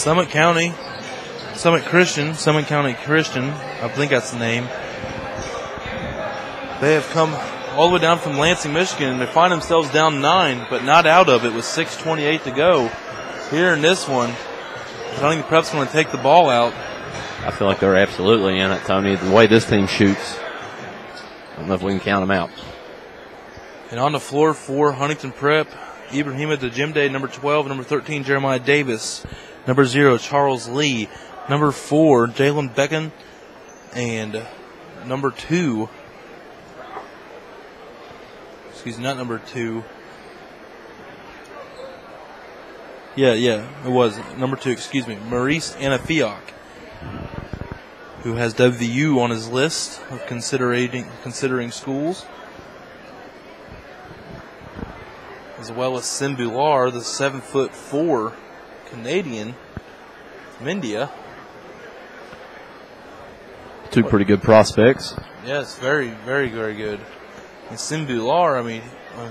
Summitt County Christian, I think that's the name. They have come all the way down from Lansing, Michigan, and they find themselves down 9, but not out of it with 6:28 to go. Here in this one, I don't think the Prep's going to take the ball out. I feel like they're absolutely in it, Tony. The way this team shoots, I don't know if we can count them out. And on the floor for Huntington Prep, Ibrahima Dejimde, number 12, number 13, Jeremiah Davis, number 0, Charles Lee, number 4, Jalen Becken, and number 2, not number 2. Yeah, it was number 2, Maurice Anafiok, who has WVU on his list of considering schools, as well as Simbular, the 7'4" Canadian from India. Two pretty good prospects. Yes, very, very, very good. And Simbular, I mean,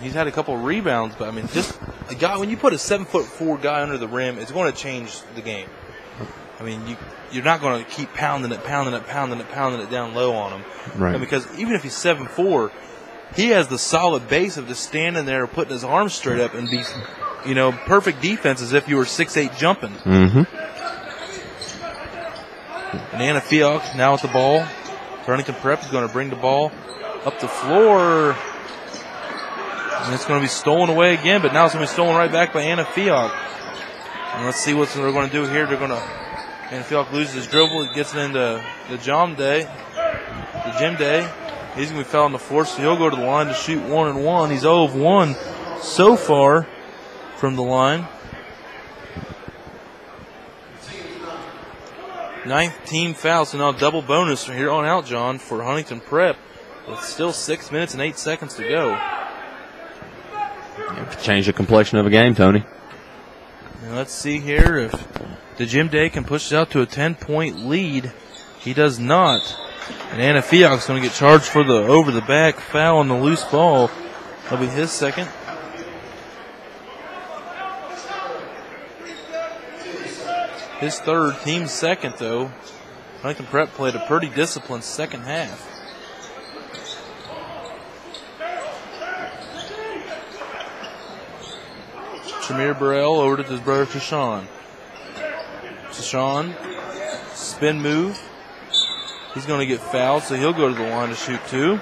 he's had a couple of rebounds, but I mean, just a guy, when you put a 7'4" guy under the rim, it's going to change the game. I mean, you're not going to keep pounding it down low on him. Right. And because even if he's 7'4", he has the solid base of just standing there, putting his arms straight up, and be, perfect defense as if you were 6'8" jumping. Mm-hmm. And Anafiok now with the ball. Huntington Prep is going to bring the ball up the floor. And it's going to be stolen away again, but now it's going to be stolen right back by Anafiok. And let's see what they're going to do here. Anafiok loses his dribble. He gets it into the Jim Day. He's going to be fouled on the floor, so he'll go to the line to shoot 1-1. He's 0 of 1 so far from the line. 9th team foul, so now double bonus from here on out, John, for Huntington Prep, with still 6 minutes and 8 seconds to go. Change the complexion of a game, Tony. And let's see here if the Jim Day can push it out to a 10-point lead. He does not. And Anafiok's going to get charged for the over-the-back foul on the loose ball. That'll be his second. His third, team second, though. Huntington Prep played a pretty disciplined second half. Shamir Burrell over to his brother Tashawn. Tashawn, spin move. He's going to get fouled, so he'll go to the line to shoot 2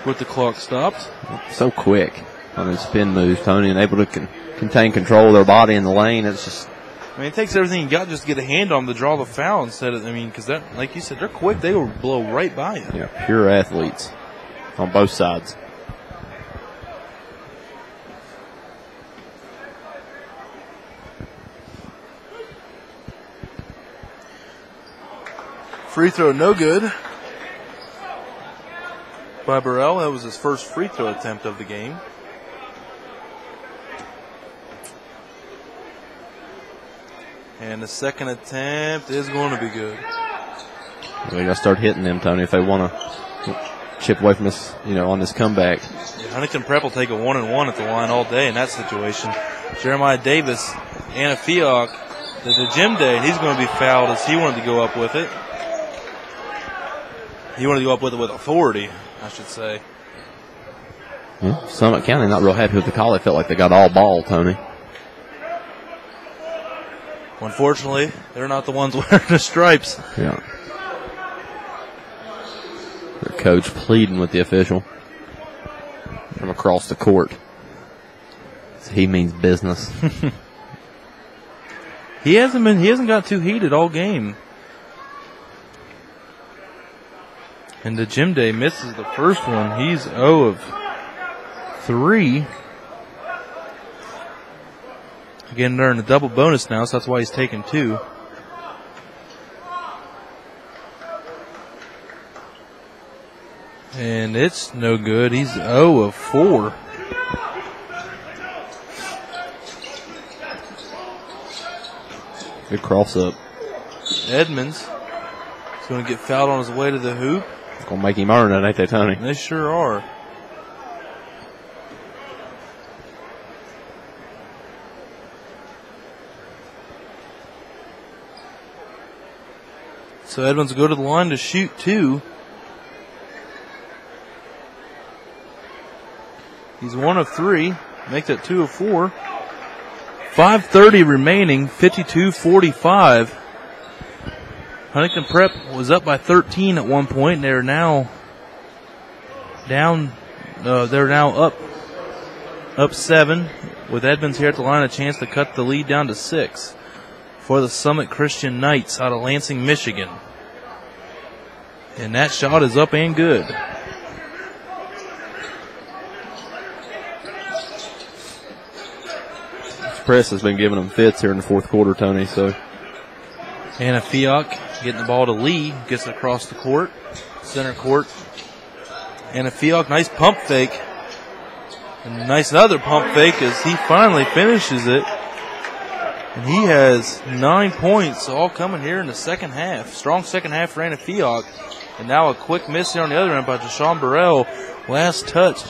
with the clock stopped. So quick on his spin moves, Tony, and able to contain control of their body in the lane. It's just, I mean, it takes everything you got just to get a hand on them to draw the foul instead of, because that, like you said, they're quick. They will blow right by you. Yeah, pure athletes on both sides. Free throw no good by Burrell. That was his first free throw attempt of the game. And the second attempt is going to be good. They got to start hitting them, Tony, if they want to chip away from this, on this comeback. Yeah, Huntington Prep will take a 1-and-1 at the line all day in that situation. Jeremiah Davis, Anafiok, the Jim Day, and he's going to be fouled as he wanted to go up with it. He wanted to go up with it with authority, I should say. Summitt County not real happy with the call. They felt like they got all ball, Tony. Unfortunately, they're not the ones wearing the stripes. Yeah. Their coach pleading with the official from across the court. He means business. He hasn't got too heated all game. And the Jim Day misses the first one. He's 0 of 3. Again, they're in a double bonus now, so that's why he's taking 2. And it's no good. He's 0 of 4. Good cross up. Edmonds is going to get fouled on his way to the hoop. It's going to make him earn it, ain't they, Tony? They sure are. So Edmonds will go to the line to shoot 2. He's 1 of 3. Make that 2 of 4. 5:30 remaining, 52-45. Huntington Prep was up by 13 at one point, and they're now down. They're now up 7. With Edmonds here at the line, a chance to cut the lead down to 6 for the Summitt Christian Knights out of Lansing, Michigan. And that shot is up and good. This press has been giving them fits here in the fourth quarter, Tony. So Anna Fiok getting the ball to Lee, gets it across the court, center court. Anna Fiok, nice pump fake. And nice another pump fake as he finally finishes it. And he has 9 points all coming here in the second half. Strong second half for Anna Fiok. And now a quick miss here on the other end by Deshaun Burrell. Last touch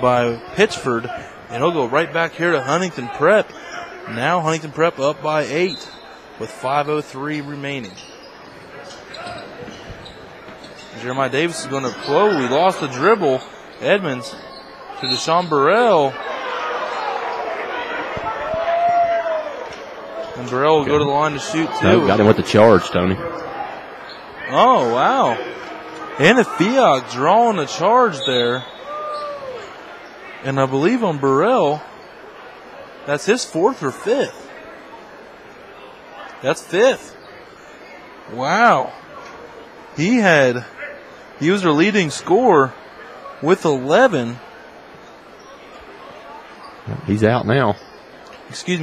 by Pitchford. And he'll go right back here to Huntington Prep. Now Huntington Prep up by 8 with 5:03 remaining. Jeremiah Davis is going to throw. We lost the dribble. Edmonds to Deshaun Burrell. And Burrell will go to the line to shoot, too. No, got him with the charge, Tony. Oh, wow. Anna Fiok drawing a charge there. And I believe on Burrell, that's his 4th or 5th. That's 5th. Wow. He was their leading scorer with 11. He's out now.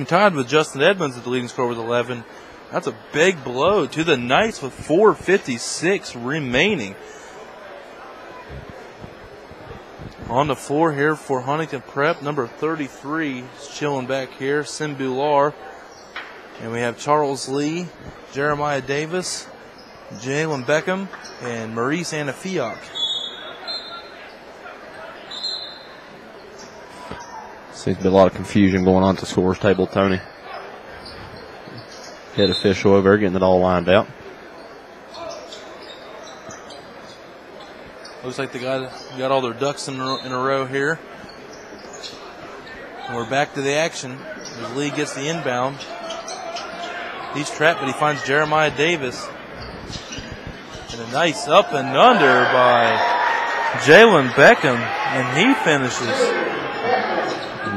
Tied with Justin Edmonds at the leading scorer with 11. That's a big blow to the Knights with 4:56 remaining. On the floor here for Huntington Prep, number 33 is chilling back here, Simbular. And we have Charles Lee, Jeremiah Davis, Jalen Beckham, and Maurice Anna Fiok. Seems to be a lot of confusion going on at the scores table, Tony. Head official over there getting it all lined out. Looks like they got all their ducks in a row here. And we're back to the action as Lee gets the inbound. He's trapped, but he finds Jeremiah Davis. And a nice up and under by Jalen Beckham, and he finishes.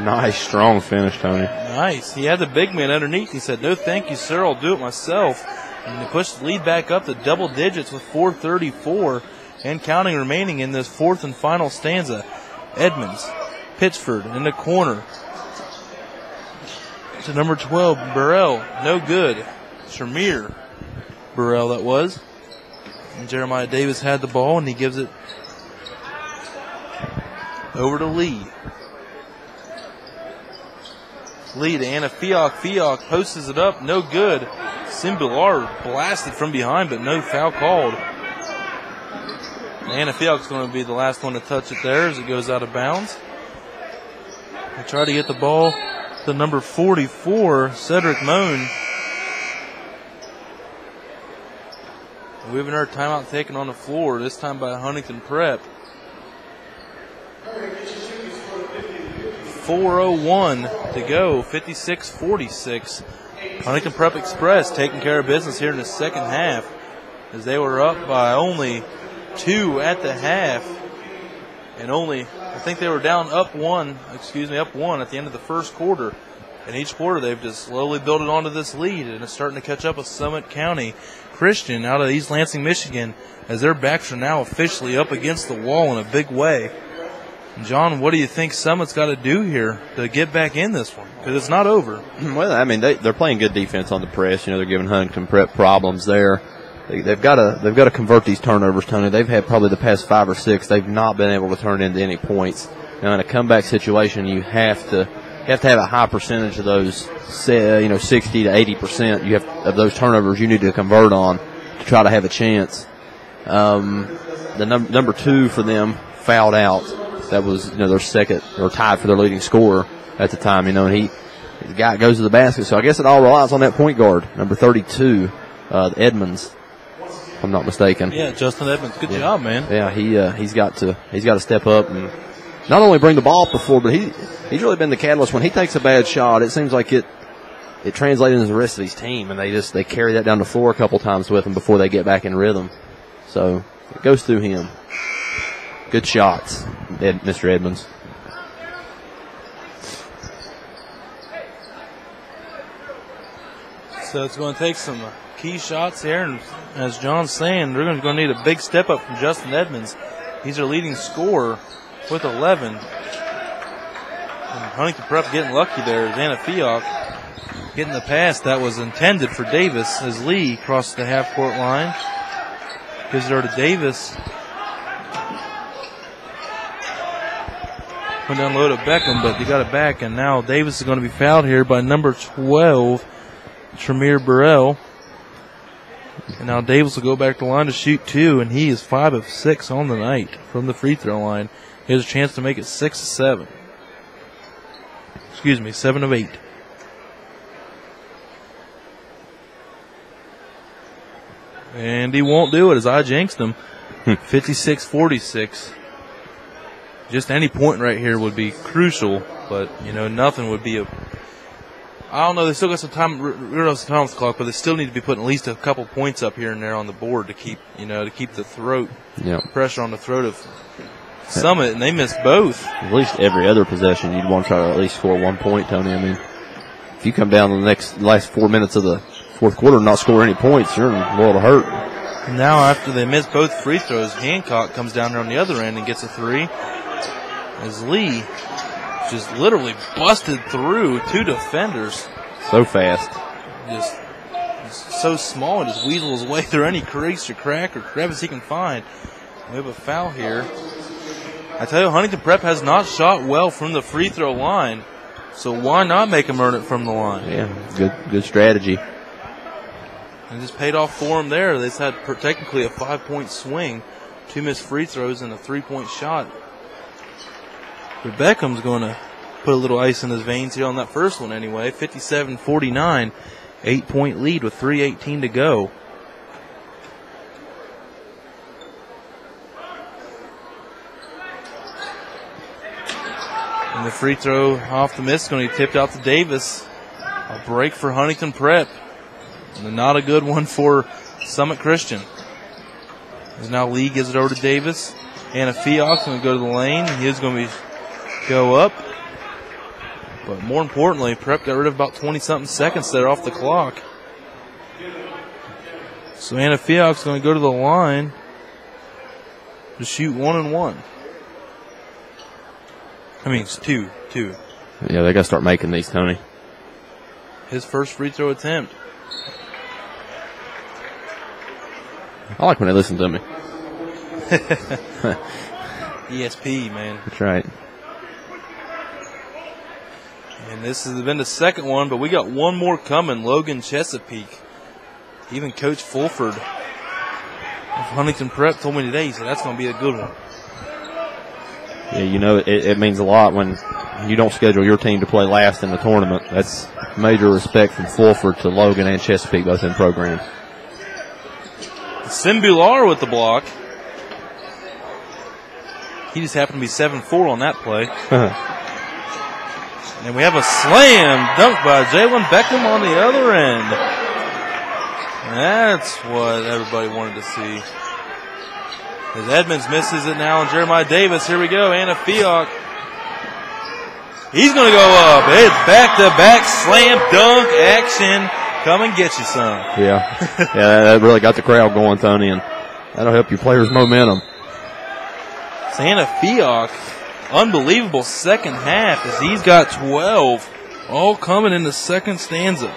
Nice, strong finish, Tony. Nice. He had the big man underneath. He said, "No, thank you, sir. I'll do it myself." And he pushed the lead back up to double digits with 4:34 and counting remaining in this fourth and final stanza. Edmonds, Pitchford in the corner to number 12, Burrell. No good. Shamir Burrell, that was. And Jeremiah Davis had the ball, and he gives it over to Lee. Lee to Anna Fiok. Fiok posts it up. No good. Simbular blasted from behind, but no foul called. Anna Fiok's going to be the last one to touch it there as it goes out of bounds. They try to get the ball to number 44, Cedric Moan. We haven't heard timeout taken on the floor, this time by Huntington Prep. 4:01 to go, 56-46. Huntington Prep Express taking care of business here in the second half as they were up by only 2 at the half. And I think they were down up one at the end of the first quarter. And each quarter they've just slowly built it onto this lead, and it's starting to catch up with Summitt County Christian out of East Lansing, Michigan, as their backs are now officially up against the wall in a big way. John, what do you think Summit's got to do here to get back in this one? Because it's not over. Well, I mean, they're playing good defense on the press. You know, they're giving Huntington Prep problems there. They've got to convert these turnovers, Tony. They've had probably the past 5 or 6. They've not been able to turn into any points. Now, in a comeback situation, you have to have a high percentage of those, 60 to 80%. Of those turnovers you need to convert on to try to have a chance. The number 2 for them fouled out. That was, their second, or tied for their leading scorer at the time, and the guy goes to the basket. So I guess it all relies on that point guard, number 32, Edmonds, I'm not mistaken. Yeah, Justin Edmonds. Good job, man. Yeah, he's got to step up and not only bring the ball up the floor, but he's really been the catalyst. When he takes a bad shot, it seems like it translates into the rest of his team, and they carry that down the floor a couple times with him before they get back in rhythm. So it goes through him. Good shots, Mr. Edmonds. So it's going to take some key shots here, and as John's saying, they're going to need a big step up from Justin Edmonds. He's their leading scorer with 11. And Huntington Prep getting lucky there. Anna Fiok getting the pass that was intended for Davis as Lee crossed the half-court line. Gives it over to Davis. Went down low to Beckham, but he got it back, and now Davis is going to be fouled here by number 12, Tremere Burrell. And now Davis will go back to the line to shoot 2, and he is 5 of 6 on the night from the free throw line. He has a chance to make it 6 of 7. Excuse me, 7 of 8. And he won't do it as I jinxed him. 56-46. Just any point right here would be crucial, but, nothing would be I don't know, they still got some time, some time on the clock, but they still need to be putting at least a couple points up here and there on the board to keep, to keep the pressure on the throat of Summitt, and they missed both. At least every other possession, you'd want to try to at least score 1 point, Tony. I mean, if you come down to the last 4 minutes of the fourth quarter and not score any points, you're in a world of hurt. Now, after they miss both free throws, Hancock comes down there on the other end and gets a 3. As Lee just literally busted through 2 defenders. So fast. Just so small and just weasel his way through any crease or crack or crevice he can find. We have a foul here. I tell you, Huntington Prep has not shot well from the free throw line, so why not make him earn it from the line? Yeah, good strategy. And just paid off for him there. They've had technically a 5-point swing, 2 missed free throws and a 3-point shot. But Beckham's going to put a little ice in his veins here on that first one anyway. 57-49, 8-point lead with 3:18 to go. And the free throw off the miss is going to be tipped out to Davis. A break for Huntington Prep. And not a good one for Summitt Christian. As now Lee gives it over to Davis. Anna Fiok's going to go to the lane. He is going to go up. But more importantly, Prep got rid of about 20-something seconds there off the clock. So Anna Fiok's going to go to the line to shoot 1 and 1. I mean, it's 2. Yeah, they got to start making these, Tony. His first free throw attempt. I like when they listen to me. ESP, man. That's right. And this has been the second one, but we got one more coming. Logan Chesapeake. Even Coach Fulford of Huntington Prep told me today, he said that's going to be a good one. Yeah, it means a lot when you don't schedule your team to play last in the tournament. That's major respect from Fulford to Logan and Chesapeake, both in program. Simbular with the block. He just happened to be 7'4" on that play. And we have a slam dunk by Jalen Beckham on the other end. That's what everybody wanted to see. As Edmonds misses it now, and Jeremiah Davis, here we go, Anna Fiok. He's going to go up. It's back-to-back slam dunk action. Come and get you some. Yeah, that really got the crowd going, Tony, and that'll help your players' momentum. Anna Fiok, unbelievable second half as he's got 12, all coming in the second stanza.